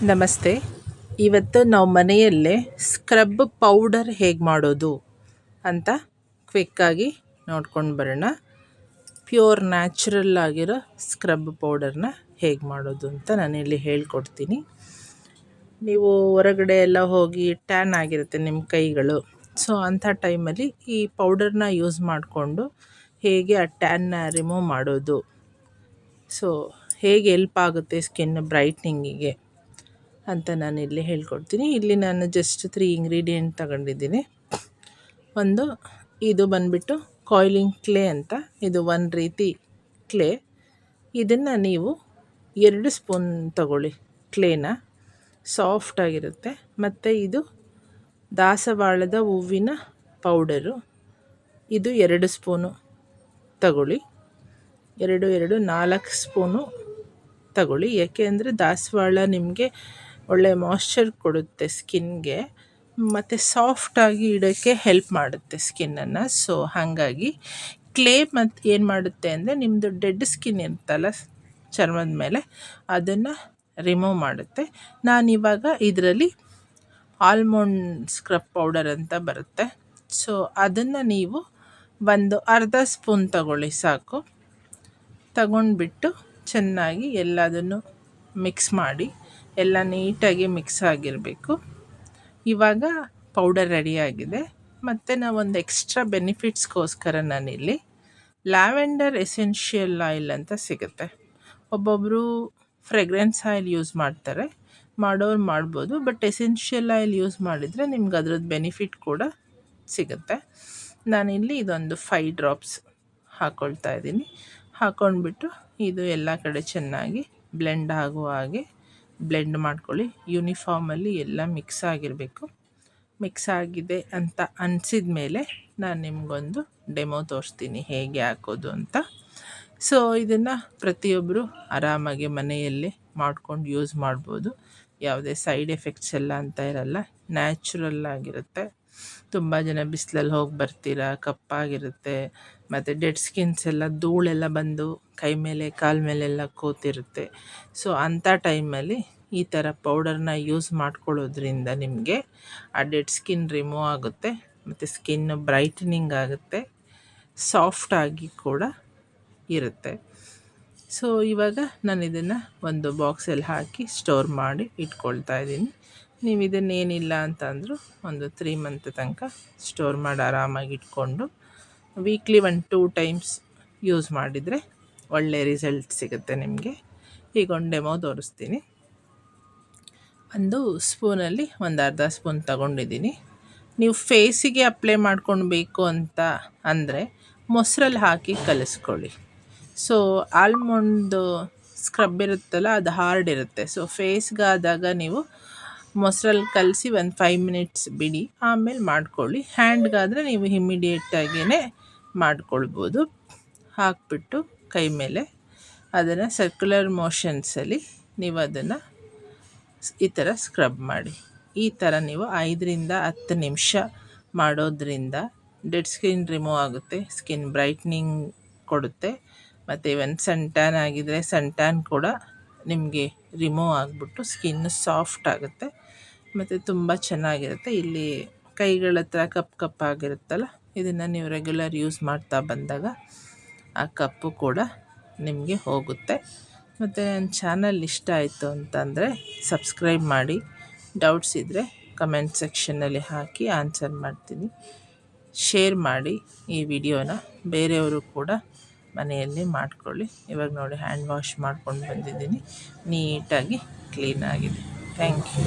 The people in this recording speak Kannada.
ನಮಸ್ತೆ. ಇವತ್ತು ನಾವು ಮನೆಯಲ್ಲೇ ಸ್ಕ್ರಬ್ ಪೌಡರ್ ಹೇಗೆ ಮಾಡೋದು ಅಂತ ಕ್ವಿಕ್ಕಾಗಿ ನೋಡ್ಕೊಂಡು ಬರೋಣ. ಪ್ಯೂರ್ ನ್ಯಾಚುರಲ್ ಆಗಿರೋ ಸ್ಕ್ರಬ್ ಪೌಡರ್ನ ಹೇಗೆ ಮಾಡೋದು ಅಂತ ನಾನಿಲ್ಲಿ ಹೇಳ್ಕೊಡ್ತೀನಿ. ನೀವು ಹೊರಗಡೆ ಎಲ್ಲ ಹೋಗಿ ಟ್ಯಾನ್ ಆಗಿರುತ್ತೆ ನಿಮ್ಮ ಕೈಗಳು. ಸೊ ಅಂಥ ಟೈಮಲ್ಲಿ ಈ ಪೌಡರ್ನ ಯೂಸ್ ಮಾಡಿಕೊಂಡು ಹೇಗೆ ಆ ಟ್ಯಾನ್ನ ರಿಮೂವ್ ಮಾಡೋದು, ಸೊ ಹೇಗೆ ಹೆಲ್ಪ್ ಆಗುತ್ತೆ ಸ್ಕಿನ್ ಬ್ರೈಟ್ನಿಂಗಿಗೆ ಅಂತ ನಾನಿಲ್ಲಿ ಹೇಳ್ಕೊಡ್ತೀನಿ. ಇಲ್ಲಿ ನಾನು ಜಸ್ಟ್ 3 ಇಂಗ್ರೀಡಿಯೆಂಟ್ ತಗೊಂಡಿದ್ದೀನಿ. ಒಂದು, ಇದು ಬಂದುಬಿಟ್ಟು ಕಾಯಿಲಿಂಗ್ ಕ್ಲೇ ಅಂತ. ಇದು ಒಂದು ರೀತಿ ಕ್ಲೇ. ಇದನ್ನು ನೀವು 2 ಸ್ಪೂನ್ ತಗೊಳ್ಳಿ ಕ್ಲೇನ, ಸಾಫ್ಟಾಗಿರುತ್ತೆ. ಮತ್ತು ಇದು ದಾಸವಾಳದ ಹೂವಿನ ಪೌಡರು, ಇದು 2 ಸ್ಪೂನು ತಗೊಳ್ಳಿ. 4 ಸ್ಪೂನು ತಗೊಳ್ಳಿ. ಏಕೆ ಅಂದರೆ ದಾಸವಾಳ ನಿಮಗೆ ಒಳ್ಳೆ ಮಾಯ್ಶ್ಚರ್ ಕೊಡುತ್ತೆ ಸ್ಕಿನ್ಗೆ, ಮತ್ತು ಸಾಫ್ಟಾಗಿ ಇಡೋಕ್ಕೆ ಹೆಲ್ಪ್ ಮಾಡುತ್ತೆ ಸ್ಕಿನ್ನನ್ನು. ಸೊ ಹಾಗಾಗಿ ಕ್ಲೇ ಮತ್ತು ಏನು ಮಾಡುತ್ತೆ ಅಂದರೆ ನಿಮ್ಮದು ಡೆಡ್ ಸ್ಕಿನ್ ಇರುತ್ತಲ್ಲ ಚರ್ಮದ ಮೇಲೆ, ಅದನ್ನು ರಿಮೂವ್ ಮಾಡುತ್ತೆ. ನಾನಿವಾಗ ಇದರಲ್ಲಿ ಆಲ್ಮಂಡ್ ಸ್ಕ್ರಬ್ ಪೌಡರ್ ಅಂತ ಬರುತ್ತೆ. ಸೊ ಅದನ್ನು ನೀವು ಒಂದು ಅರ್ಧ ಸ್ಪೂನ್ ತಗೊಳ್ಳಿ ಸಾಕು. ತಗೊಂಡ್ಬಿಟ್ಟು ಚೆನ್ನಾಗಿ ಎಲ್ಲದನ್ನು ಮಿಕ್ಸ್ ಮಾಡಿ, ಎಲ್ಲ ನೀಟಾಗಿ ಮಿಕ್ಸ್ ಆಗಿರಬೇಕು. ಇವಾಗ ಪೌಡರ್ ರೆಡಿಯಾಗಿದೆ. ಮತ್ತು ನಾವೊಂದು ಎಕ್ಸ್ಟ್ರಾ ಬೆನಿಫಿಟ್ಸ್ಗೋಸ್ಕರ ನಾನಿಲ್ಲಿ ಲ್ಯಾವೆಂಡರ್ ಎಸೆನ್ಷಿಯಲ್ ಆಯಿಲ್ ಅಂತ ಸಿಗುತ್ತೆ. ಒಬ್ಬೊಬ್ಬರು ಫ್ರೆಗ್ರೆನ್ಸ್ ಆಯಿಲ್ ಯೂಸ್ ಮಾಡ್ತಾರೆ, ಮಾಡೋರು ಮಾಡ್ಬೋದು. ಬಟ್ ಎಸೆನ್ಷಿಯಲ್ ಆಯಿಲ್ ಯೂಸ್ ಮಾಡಿದರೆ ನಿಮ್ಗೆ ಅದ್ರದ್ದು ಬೆನಿಫಿಟ್ ಕೂಡ ಸಿಗುತ್ತೆ. ನಾನಿಲ್ಲಿ ಇದೊಂದು 5 ಡ್ರಾಪ್ಸ್ ಹಾಕ್ಕೊಳ್ತಾ ಇದ್ದೀನಿ. ಹಾಕ್ಕೊಂಡ್ಬಿಟ್ಟು ಇದು ಎಲ್ಲ ಕಡೆ ಚೆನ್ನಾಗಿ ಬ್ಲೆಂಡ್ ಆಗುವ ಹಾಗೆ ಬ್ಲೆಂಡ್ ಮಾಡ್ಕೊಳ್ಳಿ. ಯೂನಿಫಾರ್ಮಲ್ಲಿ ಎಲ್ಲ ಮಿಕ್ಸ್ ಆಗಿರಬೇಕು. ಮಿಕ್ಸ್ ಆಗಿದೆ ಅಂತ ಅನಿಸಿದ ಮೇಲೆ ನಾನು ನಿಮಗೊಂದು ಡೆಮೋ ತೋರಿಸ್ತೀನಿ ಹೇಗೆ ಹಾಕೋದು ಅಂತ. ಸೊ ಇದನ್ನು ಪ್ರತಿಯೊಬ್ಬರು ಆರಾಮಾಗಿ ಮನೆಯಲ್ಲೇ ಮಾಡ್ಕೊಂಡು ಯೂಸ್ ಮಾಡ್ಬೋದು. ಯಾವುದೇ ಸೈಡ್ ಎಫೆಕ್ಟ್ಸ್ ಎಲ್ಲ ಅಂತ ಇರಲ್ಲ, ನ್ಯಾಚುರಲ್ ಆಗಿರುತ್ತೆ. ತುಂಬ ಜನ ಬಿಸಿಲಲ್ಲಿ ಹೋಗಿ ಬರ್ತೀರಾ, ಕಪ್ಪಾಗಿರುತ್ತೆ, ಮತ್ತು ಡೆಡ್ ಸ್ಕಿನ್ಸ್ ಎಲ್ಲ ಧೂಳೆಲ್ಲ ಬಂದು ಕೈ ಮೇಲೆ ಕಾಲ ಮೇಲೆಲ್ಲ ಕೂತಿರುತ್ತೆ. ಸೊ ಅಂಥ ಟೈಮಲ್ಲಿ ಈ ಥರ ಪೌಡರ್ನ ಯೂಸ್ ಮಾಡ್ಕೊಳ್ಳೋದ್ರಿಂದ ನಿಮಗೆ ಆ ಡೆಡ್ ಸ್ಕಿನ್ ರಿಮೂವ್ ಆಗುತ್ತೆ, ಮತ್ತು ಸ್ಕಿನ್ ಬ್ರೈಟ್ನಿಂಗ್ ಆಗುತ್ತೆ, ಸಾಫ್ಟಾಗಿ ಕೂಡ ಇರುತ್ತೆ. ಸೊ ಇವಾಗ ನಾನು ಇದನ್ನು ಒಂದು ಬಾಕ್ಸಲ್ಲಿ ಹಾಕಿ ಸ್ಟೋರ್ ಮಾಡಿ ಇಟ್ಕೊಳ್ತಾ ಇದ್ದೀನಿ. ನೀವು ಇದನ್ನೇನಿಲ್ಲ ಅಂತಂದರೂ ಒಂದು 3 ಮಂತ್ ತನಕ ಸ್ಟೋರ್ ಮಾಡಿ ಆರಾಮಾಗಿ ಇಟ್ಕೊಂಡು ವೀಕ್ಲಿ 1-2 ಟೈಮ್ಸ್ ಯೂಸ್ ಮಾಡಿದರೆ ಒಳ್ಳೆ ರಿಸಲ್ಟ್ ಸಿಗುತ್ತೆ ನಿಮಗೆ. ಈಗ ಒಂದು ಡೆಮೋ ತೋರಿಸ್ತೀನಿ. ಒಂದು ಸ್ಪೂನಲ್ಲಿ ಒಂದು ಅರ್ಧ ಸ್ಪೂನ್ ತಗೊಂಡಿದ್ದೀನಿ. ನೀವು ಫೇಸಿಗೆ ಅಪ್ಲೈ ಮಾಡ್ಕೊಳ್ಬೇಕು ಅಂತ ಅಂದರೆ ಮೊಸರಲ್ಲಿ ಹಾಕಿ ಕಲಿಸ್ಕೊಳ್ಳಿ. ಸೊ ಆಲ್ಮಂಡ್ದು ಸ್ಕ್ರಬ್ ಇರುತ್ತಲ್ಲ, ಅದು ಹಾರ್ಡ್ ಇರುತ್ತೆ. ಸೊ ಫೇಸ್ಗಾದಾಗ ನೀವು ಮೊಸರಲ್ಲಿ ಕಲಸಿ ಒಂದು 5 ಮಿನಿಟ್ಸ್ ಬಿಡಿ, ಆಮೇಲೆ ಮಾಡ್ಕೊಳ್ಳಿ. ಹ್ಯಾಂಡ್ಗಾದರೆ ನೀವು ಇಮಿಡಿಯೇಟಾಗಿಯೇ ಮಾಡ್ಕೊಳ್ಬೋದು. ಹಾಕ್ಬಿಟ್ಟು ಕೈ ಮೇಲೆ ಅದನ್ನು ಸರ್ಕ್ಯುಲರ್ ಮೋಷನ್ಸಲ್ಲಿ ನೀವು ಅದನ್ನು ಈ ಥರ ಸ್ಕ್ರಬ್ ಮಾಡಿ. ಈ ಥರ ನೀವು 5-10 ನಿಮಿಷ ಮಾಡೋದ್ರಿಂದ ಡೆಡ್ ಸ್ಕಿನ್ ರಿಮೂವ್ ಆಗುತ್ತೆ, ಸ್ಕಿನ್ ಬ್ರೈಟ್ನಿಂಗ್ ಕೊಡುತ್ತೆ. ಮತ್ತು ಇವನ್ ಸನ್ ಟ್ಯಾನ್ ಆಗಿದರೆ ಸನ್ ಟ್ಯಾನ್ ಕೂಡ ನಿಮಗೆ ರಿಮೂವ್ ಆಗಿಬಿಟ್ಟು ಸ್ಕಿನ್ ಸಾಫ್ಟ್ ಆಗುತ್ತೆ, ಮತ್ತು ತುಂಬ ಚೆನ್ನಾಗಿರುತ್ತೆ. ಇಲ್ಲಿ ಕೈಗಳ ಹತ್ರ ಕಪ್ಪಾಗಿರುತ್ತಲ್ಲ, ಇದನ್ನು ನೀವು ರೆಗ್ಯುಲರ್ ಯೂಸ್ ಮಾಡ್ತಾ ಬಂದಾಗ ಆ ಕಪ್ಪು ಕೂಡ ನಿಮಗೆ ಹೋಗುತ್ತೆ. ಮತ್ತು ನನ್ನ ಚಾನಲ್ ಇಷ್ಟ ಆಯಿತು ಅಂತಂದರೆ ಸಬ್ಸ್ಕ್ರೈಬ್ ಮಾಡಿ. ಡೌಟ್ಸ್ ಇದ್ದರೆ ಕಮೆಂಟ್ ಸೆಕ್ಷನ್ನಲ್ಲಿ ಹಾಕಿ ಆನ್ಸರ್ ಮಾಡ್ತೀನಿ. ಶೇರ್ ಮಾಡಿ ಈ ವಿಡಿಯೋನ, ಬೇರೆಯವರು ಕೂಡ ಮನೆಯಲ್ಲಿ ಮಾಡ್ಕೊಳ್ಳಿ. ಇವಾಗ ನೋಡಿ ಹ್ಯಾಂಡ್ ವಾಶ್ ಮಾಡ್ಕೊಂಡು ಬಂದಿದ್ದೀನಿ, ನೀಟಾಗಿ ಕ್ಲೀನಾಗಿದೆ. Thank you.